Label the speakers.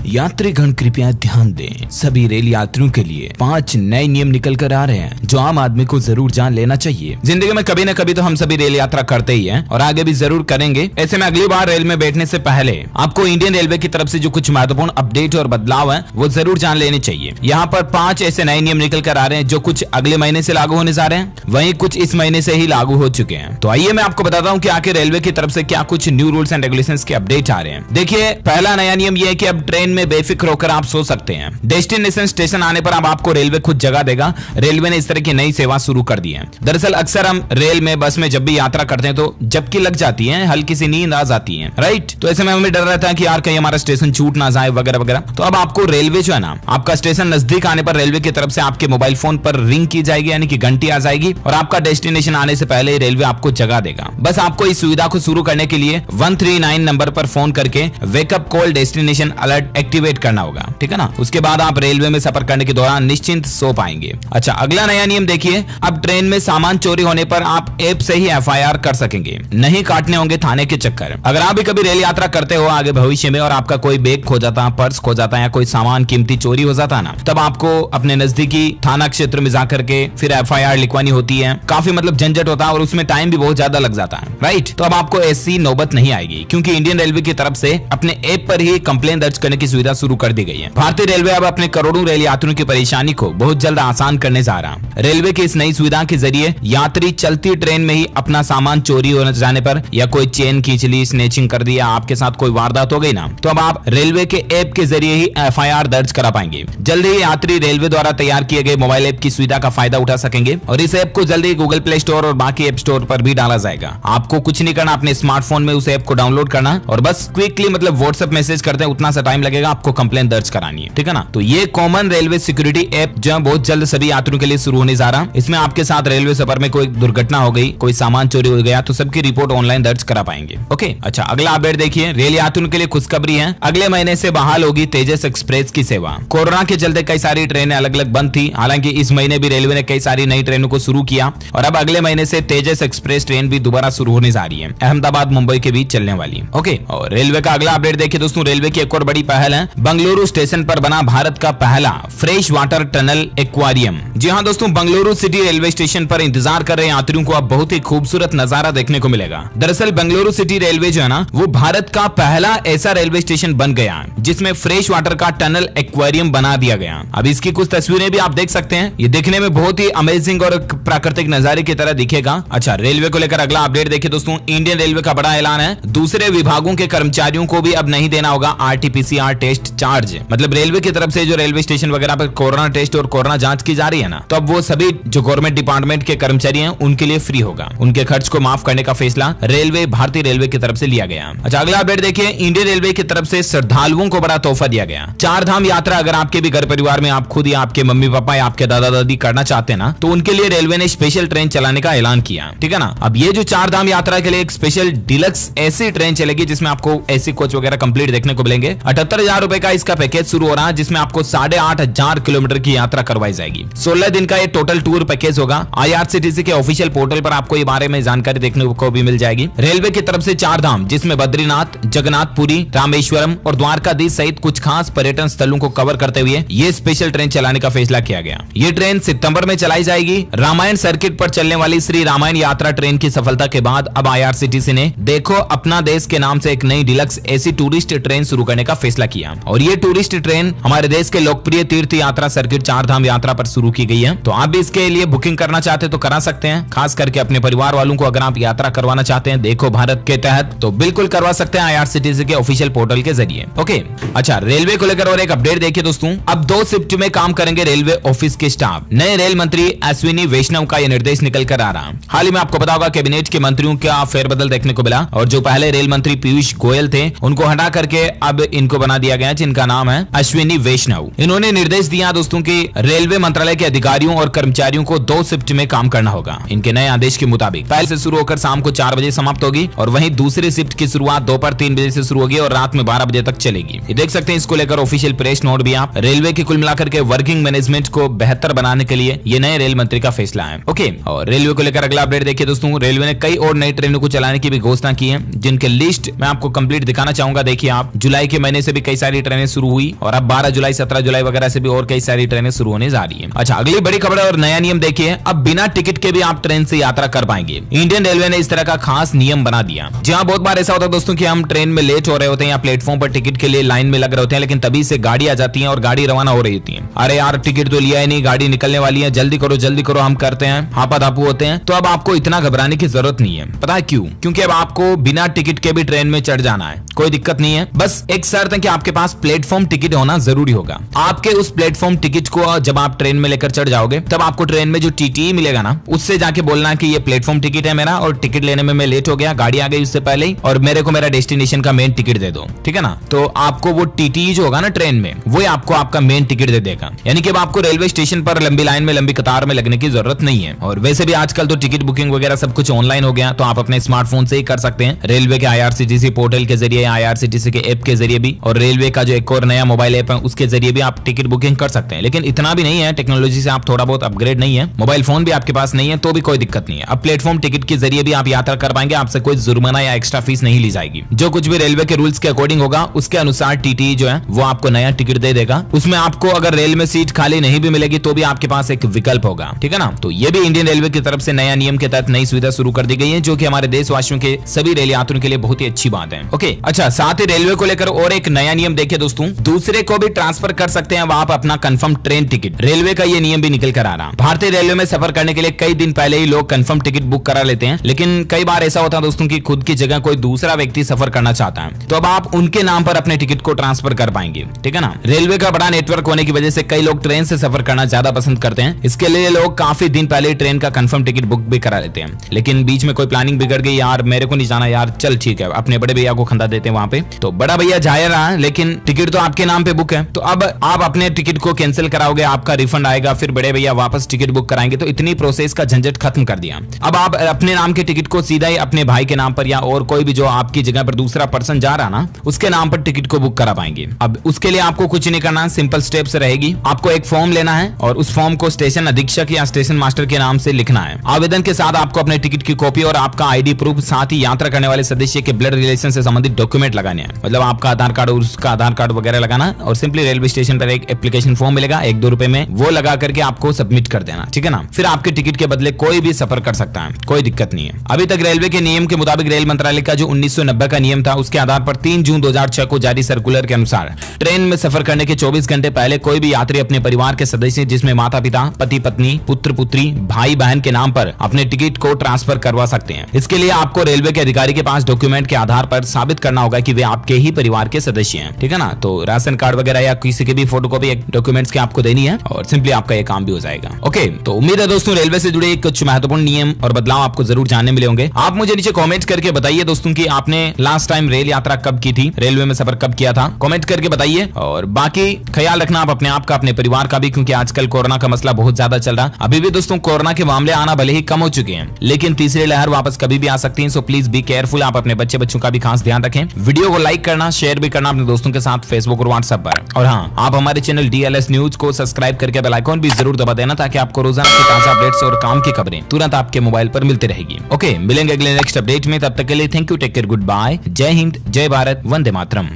Speaker 1: यात्रीगण कृपया ध्यान दें, सभी रेल यात्रियों के लिए 5 नए नियम निकल कर आ रहे हैं जो आम आदमी को जरूर जान लेना चाहिए। जिंदगी में कभी न कभी तो हम सभी रेल यात्रा करते ही हैं और आगे भी जरूर करेंगे। ऐसे में अगली बार रेल में बैठने से पहले आपको इंडियन रेलवे की तरफ से जो कुछ महत्वपूर्ण अपडेट और बदलाव है वो जरूर जान लेने चाहिए। यहाँ पर 5 ऐसे नए नियम निकल कर आ रहे हैं जो कुछ अगले महीने से लागू होने जा रहे हैं, वहीं कुछ इस महीने से ही लागू हो चुके हैं। तो आइए मैं आपको बताता हूँ कि आखिर रेलवे की तरफ से क्या कुछ न्यू रूल्स एंड रेगुलेशंस के अपडेट आ रहे हैं। देखिए, पहला नया नियम यह है कि अब ट्रेन में बेफिक्र होकर आप सो सकते हैं। डेस्टिनेशन स्टेशन आने पर अब आपको रेलवे खुद जगह देगा। रेलवे ने इस तरह की नई सेवा शुरू कर दी है। दरअसल अक्सर हम रेल में, बस में जब भी यात्रा करते हैं तो झपकी लग जाती है, हल्की सी नींद आ जाती है, राइट। तो ऐसे में हमें डर रहता है कि यार कहीं हमारा स्टेशन छूट ना जाए वगैरह वगैरह। तो अब आपको रेलवे जो है ना, आपका स्टेशन नजदीक आने पर रेलवे की तरफ से आपके मोबाइल फोन पर रिंग की जाएगी, यानी कि घंटी आ जाएगी और आपका डेस्टिनेशन आने से पहले रेलवे आपको जगह देगा। बस आपको इस सुविधा को शुरू करने के लिए 139 नंबर पर फोन करके wake up call destination alert activate करना होगा, ठीक है ना। उसके बाद आप रेलवे में सफर करने के दौरान निश्चिंत सो पाएंगे। अच्छा, अगला नया नियम देखिए, अब ट्रेन में सामान चोरी होने पर आप ऐप से ही एफआईआर कर सकेंगे, नहीं काटने होंगे थाने के चक्कर। अगर आप भी कभी रेल यात्रा करते हो आगे भविष्य में और आपका कोई बैग खो जाता, पर्स खो जाता या कोई सामान कीमती चोरी हो जाता ना, तब आपको अपने नजदीकी थाना क्षेत्र में जाकर के फिर एफआईआर लिखवानी होती है। काफी मतलब झंझट होता है और उसमें टाइम भी बहुत ज्यादा लग जाता है, राइट। तो अब आपको ऐसी नौबत नहीं आएगी क्योंकि इंडियन रेलवे की तरफ से अपने ऐप पर ही कंप्लेन दर्ज करने की सुविधा शुरू कर दी गई है। भारतीय रेलवे अब अपने करोड़ों रेल यात्रियों की परेशानी को बहुत जल्द आसान करने जा रहा है। रेलवे की इस नई सुविधा के जरिए यात्री चलती ट्रेन में ही अपना सामान चोरी हो जाने पर या कोई चेन खींच ली, स्नेचिंग कर दिया, आपके साथ कोई वारदात हो गई ना, तो अब आप रेलवे के ऐप के जरिए ही एफआईआर दर्ज करा पाएंगे। जल्द ही यात्री रेलवे द्वारा तैयार किए गए मोबाइल ऐप की सुविधा का फायदा उठा सकेंगे और इस ऐप को जल्दी गूगल प्ले स्टोर और बाकी ऐप स्टोर पर भी डाला जाएगा। आपको कुछ नहीं करना, अपने स्मार्टफोन में उस ऐप को डाउनलोड करना और बस क्विकली मतलब व्हाट्सएप मैसेज करते हैं, उतना सा टाइम लगेगा, आपको कंप्लेन दर्ज करानी है, ठीक है ना। तो ये कॉमन रेलवे सिक्योरिटी ऐप जो है बहुत जल्द सभी यात्रियों के लिए शुरू होने जा रहा है। इसमें आपके साथ रेलवे सफर में कोई दुर्घटना हो गई, कोई सामान चोरी हो गया तो सबकी रिपोर्ट ऑनलाइन दर्ज करा पाएंगे। ओके, अच्छा, अगला अपडेट देखिए, रेल यात्रियों के लिए खुशखबरी है। अगले महीने से बहाल होगी तेजस एक्सप्रेस की सेवा। कोरोना के चलते कई सारी ट्रेनें अलग अलग बंद थी, हालांकि इस महीने भी रेलवे ने कई सारी नई ट्रेनों को शुरू किया और अब अगले महीने से तेजस एक्सप्रेस ट्रेन भी दोबारा शुरू होने जा रही है, अहमदाबाद मुंबई के बीच चलने वाली। ओके, और रेलवे का अगला अपडेट देखिए दोस्तों, रेलवे की एक और बड़ी पहल है। बंगलुरु स्टेशन पर बना भारत का पहला फ्रेश वाटर टनल एक्वेरियम। जी हाँ दोस्तों, बंगलुरु सिटी रेलवे स्टेशन पर इंतजार कर रहे यात्रियों को अब बहुत ही खूबसूरत नजारा देखने को मिलेगा। दरअसल बंगलुरु सिटी रेलवे जो है ना, वो भारत का पहला ऐसा रेलवे स्टेशन बन गया जिसमें फ्रेश वाटर का टनल एक्वेरियम बना दिया गया। अब इसकी कुछ तस्वीरें भी आप देख सकते हैं, ये देखने में बहुत ही अमेजिंग और प्राकृतिक नजारे की तरह दिखेगा। अच्छा, रेलवे को लेकर अगला अपडेट देखिए दोस्तों, इंडियन रेलवे का बड़ा ऐलान है, दूसरे विभागों के कर्मचारियों को भी अब नहीं देना होगा आरटीपीसीआर टेस्ट चार्ज। मतलब रेलवे की तरफ से जो रेलवे स्टेशन वगैरह पर कोरोना टेस्ट और कोरोना जांच की जा रही है ना, तो अब वो सभी जो गवर्नमेंट डिपार्टमेंट के कर्मचारी हैं उनके लिए फ्री होगा। उनके खर्च को माफ करने का फैसला भारतीय रेलवे की तरफ से लिया गया। अच्छा, अगला अपडेट देखिए, इंडियन रेलवे की तरफ से श्रद्धालुओं को बड़ा तोहफा दिया गया। 4 धाम यात्रा अगर आपके भी घर परिवार में आप खुद या आपके मम्मी पापा या आपके दादा दादी करना चाहते हैं ना, तो उनके लिए रेलवे ने स्पेशल ट्रेन चलाने का ऐलान किया, ठीक है ना। अब ये जो 4 धाम यात्रा के लिए एक स्पेशल डिलक्स ऐसी ट्रेन चलेगी जिसमें आपको एसी कोच वगैरह कंप्लीट देखने को मिलेंगे। 78,000 रुपए का इसका पैकेज शुरू हो रहा है जिसमें आपको 8,500 किलोमीटर की यात्रा करवाई जाएगी। 16 दिन का ये टोटल टूर पैकेज होगा। IRCTC के ऑफिशियल पोर्टल पर आपको ये बारे में जानकारी देखने को भी मिल जाएगी। रेलवे की तरफ से 4 धाम जिसमें बद्रीनाथ, जगन्नाथपुरी, रामेश्वरम और द्वारकाधीश सहित कुछ खास पर्यटन स्थलों को कवर करते हुए ये स्पेशल ट्रेन चलाने का फैसला किया गया। ये ट्रेन सितंबर में चलाई जाएगी। रामायण सर्किट पर चलने वाली श्री रामायण यात्रा ट्रेन की सफलता के बाद अब IRCTC ने देखो अपना देश के नाम से एक नई डिलक्स एसी टूरिस्ट ट्रेन शुरू करने का फैसला किया और ये टूरिस्ट ट्रेन हमारे देश के लोकप्रिय तीर्थ यात्रा सर्किट 4 धाम यात्रा पर शुरू की गई है। तो आप भी इसके लिए बुकिंग करना चाहते तो करा सकते हैं, खास करके अपने परिवार वालों को अगर आप यात्रा करवाना चाहते हैं देखो भारत के तहत, तो बिल्कुल करवा सकते हैं IRCTC के ऑफिशियल पोर्टल के जरिए। ओके, अच्छा, रेलवे को लेकर और एक अपडेट देखिए दोस्तों, अब 2 शिफ्ट में काम करेंगे रेलवे ऑफिस के स्टाफ। नए रेल मंत्री अश्विनी वैष्णव का यह निर्देश निकल कर आ रहा। हाल ही में आपको पता होगा कैबिनेट के मंत्रियों का फेरबदल देखने को मिला और जो पहले रेल मंत्री पीयूष गोयल थे उनको हटा करके अब इनको बना दिया गया जिनका नाम है अश्विनी वैष्णव। इन्होंने निर्देश दिया दोस्तों कि रेलवे मंत्रालय के अधिकारियों और कर्मचारियों को 2 शिफ्ट में काम करना होगा। इनके नए आदेश के मुताबिक पहले से शुरू होकर शाम को 4 बजे समाप्त होगी और वहीं दूसरी शिफ्ट की शुरुआत दोपहर 3 बजे से शुरू होगी और रात में 12 बजे तक चलेगी। ये देख सकते हैं, इसको लेकर ऑफिशियल प्रेस नोट भी आप। रेलवे की कुल मिलाकर के वर्किंग मैनेजमेंट को बेहतर बनाने के लिए ये नए रेल मंत्री का फैसला है। ओके, और रेलवे को लेकर अगला अपडेट देखिए दोस्तों, रेलवे ने कई और नई ट्रेनों को चलाने की भी घोषणा की है जिनके लिस्ट मैं आपको कंप्लीट दिखाना चाहूंगा। देखिए आप, जुलाई के महीने से भी कई सारी ट्रेनें शुरू हुई और अब 12 जुलाई 17 जुलाई वगैरह से भी और कई सारी ट्रेनें शुरू होने जा रही है। अच्छा, अगली बड़ी खबर और नया नियम देखिए, अब बिना टिकट के भी आप ट्रेन से यात्रा कर पाएंगे। इंडियन रेलवे ने इस तरह का खास नियम बना दिया। जहां बहुत बार ऐसा होता है दोस्तों कि हम ट्रेन में लेट हो रहे होते हैं या प्लेटफॉर्म पर टिकट के लिए लाइन में लग रहे होते हैं, लेकिन तभी से गाड़ी आ जाती है और गाड़ी रवाना हो रही होती है। अरे यार, टिकट तो लिया ही नहीं, गाड़ी निकलने वाली है, जल्दी करो हम करते हैं, हापाधापू होते हैं। तो अब आपको इतना घबराने की जरूरत नहीं है। पता है क्यों? क्योंकि अब आपको बिना टिकट के भी ट्रेन में चढ़ जाना है, कोई दिक्कत नहीं है। बस एक शर्त है कि आपके पास प्लेटफॉर्म टिकट होना जरूरी होगा। आपके उस प्लेटफॉर्म टिकट को जब आप ट्रेन में लेकर चढ़ जाओगे, तब आपको ट्रेन में जो टीटी मिलेगा ना, उससे जाके बोलना कि ये प्लेटफॉर्म टिकट है मेरा और टिकट लेने में मैं लेट हो गया, गाड़ी आ गई उससे पहले ही, और मेरे को मेरा डेस्टिनेशन का मेन टिकट दे दो, ठीक है ना। तो आपको वो टीटी जो होगा ना ट्रेन में, वो आपको आपका मेन टिकट दे देगा। यानी कि अब आपको रेलवे स्टेशन पर लंबी लाइन में, लंबी कतार में लगने की जरूरत नहीं है। और वैसे भी आजकल तो टिकट बुकिंग वगैरह सब कुछ ऑनलाइन हो गया, तो आप अपने स्मार्टफोन से ही कर सकते हैं। रेलवे के IRCTC पोर्टल के जरिए, IRCTC के ऐप के जरिए भी, और रेलवे का जो एक और नया मोबाइल ऐप है उसके जरिए भी आप टिकट बुकिंग कर सकते हैं। लेकिन इतना भी नहीं है, टेक्नोलॉजी से आप थोड़ा बहुत अपग्रेड नहीं है, मोबाइल फोन भी आपके पास नहीं है तो भी कोई दिक्कत नहीं है। अब प्लेटफॉर्म टिकट के जरिए भी आप यात्रा कर पाएंगे, आपसे कोई जुर्माना या एक्स्ट्रा फीस नहीं ली जाएगी। जो कुछ भी रेलवे के रूल्स के अकॉर्डिंग होगा उसके अनुसार टीटी जो है वो आपको नया टिकट दे देगा। उसमें आपको अगर रेल में सीट खाली नहीं भी मिलेगी तो भी आपके पास एक विकल्प होगा, ठीक है ना। तो ये भी इंडियन रेलवे की तरफ से नया नियम के तहत नई सुविधा शुरू कर दी गई है, जो कि हमारे देशवासियों के सभी रेल यात्रियों के लिए बहुत ही अच्छी बात है। ओके, अच्छा, साथ ही रेलवे को लेकर और एक नया नियम देखिए दोस्तों, दूसरे को भी ट्रांसफर कर सकते हैं आप अपना कंफर्म ट्रेन टिकट। रेलवे का ये नियम भी निकल कर आ रहा। भारतीय रेलवे में सफर करने के लिए कई दिन पहले ही लोग कंफर्म टिकट बुक करा लेते हैं, लेकिन कई बार ऐसा होता है दोस्तों कि खुद की जगह कोई दूसरा व्यक्ति सफर करना चाहता है, तो अब आप उनके नाम पर अपने टिकट को ट्रांसफर कर पाएंगे, ठीक है ना। रेलवे का बड़ा नेटवर्क होने की वजह से कई लोग ट्रेन से सफर करना ज्यादा पसंद करते हैं। इसके लिए लोग काफी दिन पहले ट्रेन का कंफर्म टिकट बुक भी करा लेते हैं, लेकिन बीच में कोई प्लानिंग बिगड़ गई, यार मेरे को नहीं जाना यार, चल ठीक है, अपने बड़े भैया को खंदा देते हैं वहां पे, तो बड़ा भैया जाया रहा, लेकिन टिकट तो आपके नाम पे बुक है, तो अब आप अपने टिकट को कैंसिल कराओगे, आपका रिफंड आएगा, फिर बड़े भैया वापस टिकट बुक कराएंगे, तो इतनी प्रोसेस का झंझट खत्म कर दिया। अब आप अपने नाम के टिकट को सीधा ही अपने भाई के नाम पर या और कोई भी जो आपकी जगह पर दूसरा पर्सन जा रहा ना, उसके नाम पर टिकट को बुक करा पाएंगे। अब उसके लिए आपको कुछ नहीं करना, सिंपल स्टेप्स रहेगी। आपको एक फॉर्म लेना है और उस फॉर्म को स्टेशन अधीक्षक या स्टेशन मास्टर के नाम से लिखना है। आवेदन के साथ आपको अपने टिकट की कॉपी और आपका ID प्रूफ, साथ ही यात्रा करने वाले सदस्य के ब्लड रिलेशन से संबंधित डॉक्यूमेंट लगाने हैं, मतलब आपका आधार कार्ड और उसका आधार कार्ड वगैरह लगाना, और सिंपली रेलवे स्टेशन पर एक एप्लीकेशन फॉर्म मिलेगा 1-2 रुपए में, वो लगा करके आपको सबमिट कर देना, ठीक है ना। फिर आपके टिकट के बदले कोई भी सफर कर सकता है, कोई दिक्कत नहीं है। अभी तक रेलवे के नियम के मुताबिक रेल मंत्रालय का जो 1990 का नियम था, उसके आधार पर 3 जून 2006 को जारी सर्कुलर के अनुसार ट्रेन में सफर करने के 24 घंटे पहले कोई भी यात्री अपने परिवार के सदस्य, जिसमें माता पिता, पति पत्नी, पुत्र पुत्री, भाई बहन के नाम पर अपने टिकट को ट्रांसफर करवा सकते हैं। इसके लिए आपको रेलवे के अधिकारी के पास डॉक्यूमेंट के आधार पर साबित करना होगा कि वे आपके ही परिवार के सदस्य हैं, ठीक है ना। तो राशन कार्ड वगैरह या किसी की भी फोटोकॉपी डॉक्यूमेंट्स की आपको देनी है और सिंपली आपका ये काम भी हो जाएगा। ओके, तो उम्मीद है दोस्तों रेलवे से जुड़े कुछ महत्वपूर्ण नियम और बदलाव आपको जरूर जानने मिले होंगे। आप मुझे नीचे कमेंट करके बताइए दोस्तों कि आपने लास्ट टाइम रेल यात्रा कब की थी, रेलवे में सफर कब किया था, कमेंट करके बताइए। और बाकी ख्याल रखना आप अपने आप का, अपने परिवार का भी, क्योंकि आजकल कोरोना का मसला बहुत ज्यादा चल रहा है। अभी भी दोस्तों कोरोना के मामले आना भले ही कम हो चुके हैं, लेकिन तीसरी लहर वापस कभी भी आ सकती है, सो प्लीज बी केयरफुल। आप अपने बच्चों का भी खास ध्यान रखें। वीडियो को लाइक करना, शेयर भी करना अपने दोस्तों के साथ फेसबुक और व्हाट्सएप पर। और हाँ, आप हमारे चैनल DLS न्यूज को सब्सक्राइब करके बेल आइकन भी जरूर दबा देना, ताकि आपको रोजाना की ताजा अपडेट्स और काम की खबरें तुरंत आपके मोबाइल पर मिलती रहेगी। ओके, मिलेंगे अगले नेक्स्ट अपडेट में, तब तक के लिए thank you, take care, good bye, जय हिंद, जय भारत, वंदे मातरम।